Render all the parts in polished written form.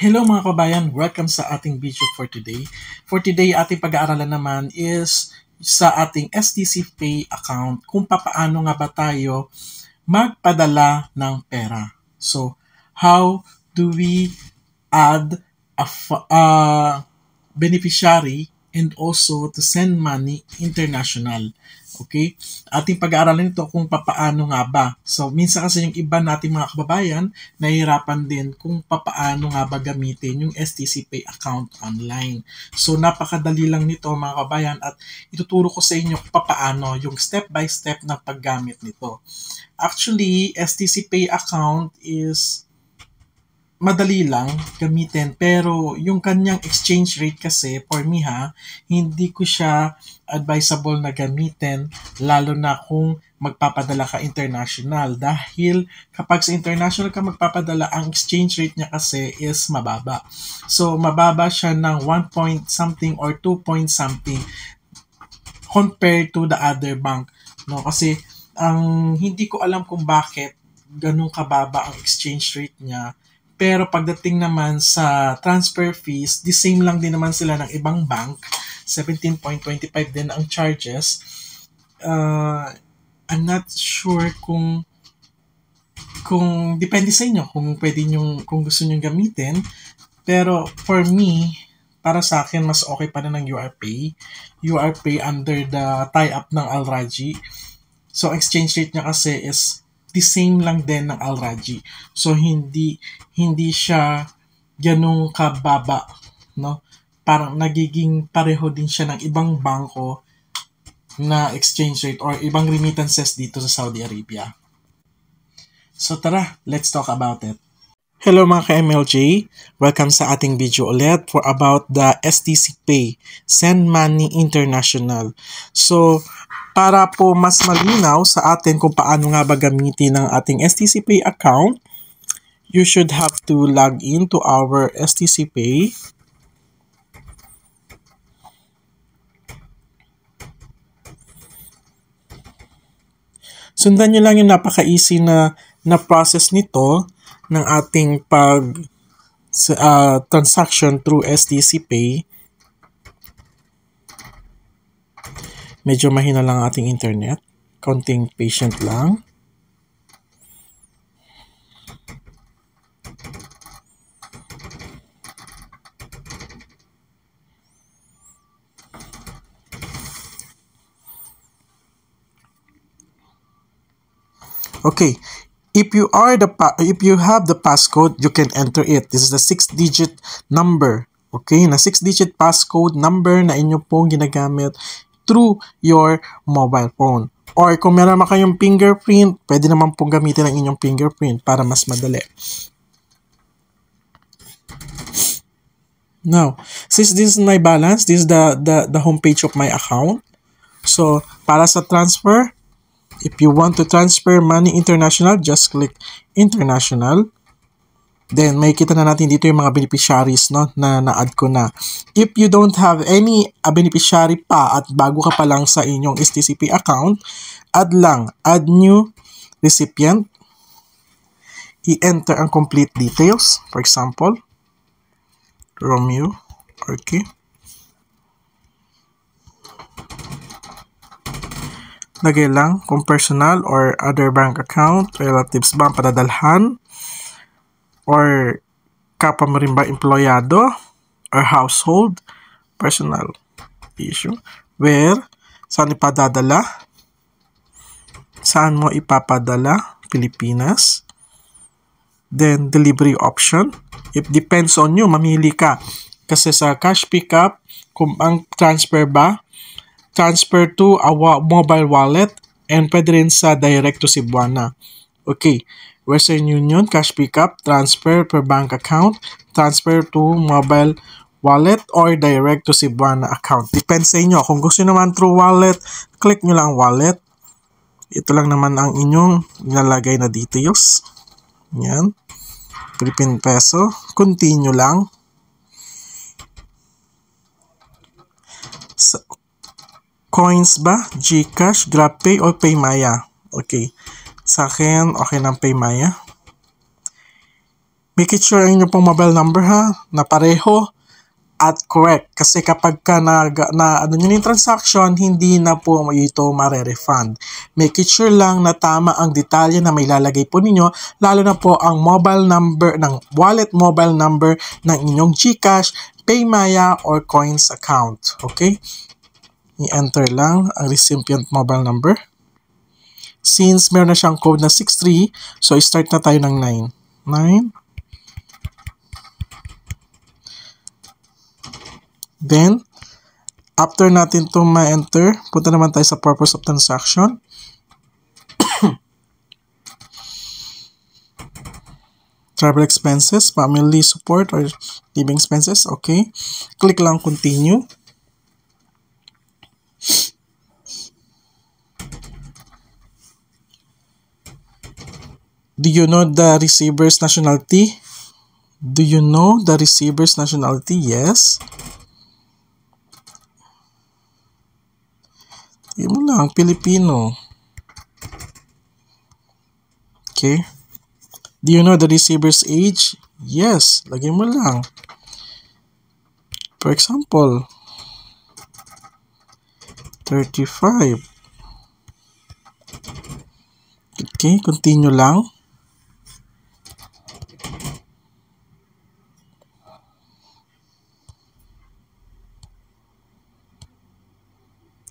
Hello mga kabayan, welcome sa ating video for today. For today, ating pag-aaralan naman is sa ating STC Pay account kung paano nga ba tayo magpadala ng pera. So, how do we add a beneficiary and also to send money international? Okay? Ating pag-aaralan ito kung paano nga ba. So, minsan kasi yung iba nating mga kababayan, nahihirapan din kung paano nga ba gamitin yung STC Pay account online. So, napakadali lang nito mga kababayan at ituturo ko sa inyo kung paano yung step-by-step na paggamit nito. Actually, STC Pay account is madali lang gamitin pero yung kanyang exchange rate kasi for me hindi ko siya advisable na gamitin lalo na kung magpapadala ka international dahil kapag sa international ka magpapadala ang exchange rate niya kasi is mababa. So mababa siya ng 1 point something or 2 point something compared to the other bank, no? Kasi ang hindi ko alam kung bakit ganun kababa ang exchange rate niya. Pero pagdating naman sa transfer fees, the same lang din naman sila ng ibang bank. 17.25 din ang charges. I'm not sure kung depende sa inyo kung pwede nyo, kung gusto nyo gamitin. Pero for me, para sa akin, mas okay pa rin ng URPay. URPay under the tie-up ng Al-Rajhi. So, exchange rate niya kasi is the same lang din ng Al-Rajhi. So, hindi siya ganung kababa, no? Parang nagiging pareho din siya ng ibang bangko na exchange rate or ibang remittances dito sa Saudi Arabia. So, tara, let's talk about it. Hello mga ka-MLJ! Welcome sa ating video ulit for about the STC Pay, Send Money International. So, para po mas malinaw sa atin kung paano nga ba gamitin ang ating STC Pay account, you should have to log in to our STC Pay. Sundan nyo lang yung napaka-easy na process nito ng ating transaction through STC Pay. Medyo mahina lang ating internet. Konting patient lang. Okay. If you have the passcode, you can enter it. This is the 6-digit number. Okay, na 6-digit passcode number na inyo pong ginagamit through your mobile phone. Or kung meron naman kayong fingerprint, pwede naman pong gamitin ang inyong fingerprint para mas madali. Now, since this is my balance, this is the homepage of my account. So, para sa transfer, if you want to transfer money international, just click international. Then, makikita na natin dito yung mga beneficiaries, no, na na-add ko na. If you don't have any beneficiary pa at bago ka pa lang sa inyong STCP account, add new recipient. I-enter ang complete details. For example, Romeo. Okay. Lagay lang kung personal or other bank account, relatives ba ang padadalhan, or kapwa mo rin ba empleyado, or household, personal issue, where, saan ipadadala, saan mo ipapadala, Pilipinas, then delivery option, it depends on you, mamili ka, kasi sa cash pickup, kung ang transfer to a mobile wallet, and pwede rin sa direct to Cebuana. Okay, Western Union, cash pickup, transfer per bank account, transfer to mobile wallet, or direct to Cebuana account. Depends sa inyo. Kung gusto naman through wallet, click nyo lang wallet. Ito lang naman ang inyong nilalagay na details. Yan. Philippine peso. Continue lang. Coins ba? GCash, GrabPay, o PayMaya? Okay. Sa akin, okay ng PayMaya. Make it sure ang inyong pong mobile number ha, na pareho at correct. Kasi kapag ka ano nyo yung transaction, hindi na po ito mare-refund. Make it sure lang na tama ang detalye na may lalagay po ninyo, lalo na po ang mobile number, ng wallet mobile number ng inyong GCash, Paymaya, or Coins account. Okay? I-enter lang ang recipient mobile number. Since meron na siyang code na 63, so start na tayo ng 9. 9. Then, after natin to ma-enter, punta naman tayo sa purpose of transaction. Travel expenses, family support, or living expenses. Okay. Click lang continue. Do you know the receiver's nationality? Do you know the receiver's nationality? Yes. Tingnan mo lang, Pilipino. Okay. Do you know the receiver's age? Yes. Lagay mo lang. For example, 35. Okay, continue lang.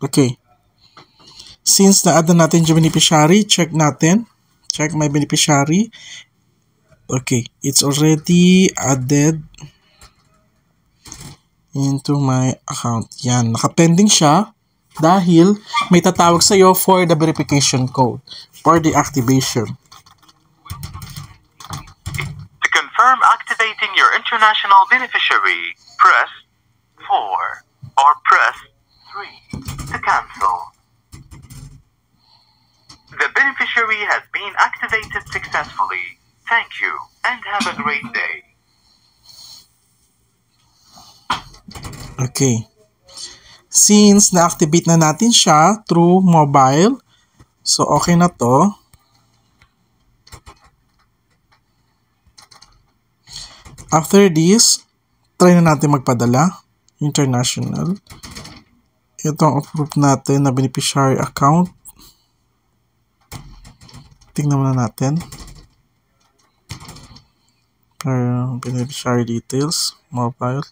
Okay. Since na-add na natin yung beneficiary, check natin. Check my beneficiary. Okay, it's already added into my account. Yan, nakapending siya dahil may tatawag sa'yo for the verification code, for the activation. To confirm activating your international beneficiary, press 4 or press 3 to cancel. The beneficiary has been activated successfully. Thank you and have a great day. Okay. Since na-activate na natin siya through mobile, so okay na to. After this, try na natin magpadala. International. Ito ang approve natin na beneficiary account. Tingnan muna natin. Beneficiary details, mobile.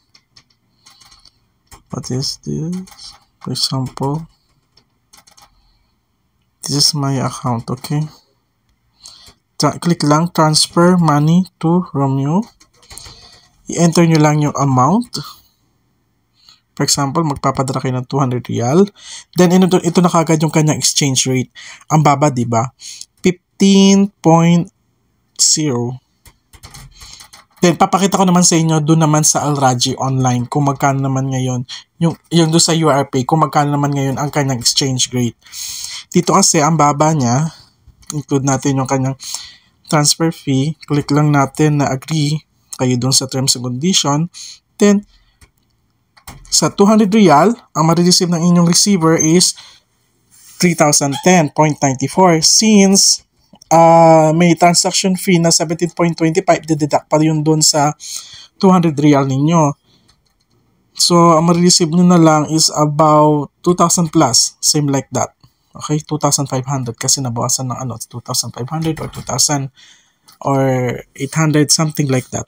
What is this? For example, this is my account, okay? Click lang, transfer money to Romeo. I-enter nyo lang yung amount. For example, magpapadala kayo ng 200 real. Then, ito na kagad yung kanyang exchange rate. Ang baba, diba? 15.0. Then, papakita ko naman sa inyo doon naman sa Alraji online kung magkano naman ngayon, yung doon sa URPay, kung magkano naman ngayon ang kanyang exchange rate. Dito kasi, ang baba niya, include natin yung kanyang transfer fee. Click lang natin na agree kayo doon sa terms and condition. Then, sa 200 real, ang marireceive ng inyong receiver is 3,010.94 since may transaction fee na 17.25, dideduct pa yun doon sa 200 real ninyo. So, ang marireceive nyo na lang is about 2,000 plus, same like that. Okay, 2,500 kasi nabawasan ng 2,500 or 2,000 or 800, something like that.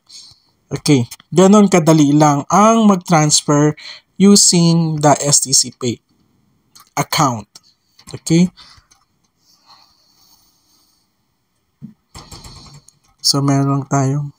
Okay, ganon kadali lang ang mag-transfer using the STC Pay account. Okay? So, meron tayo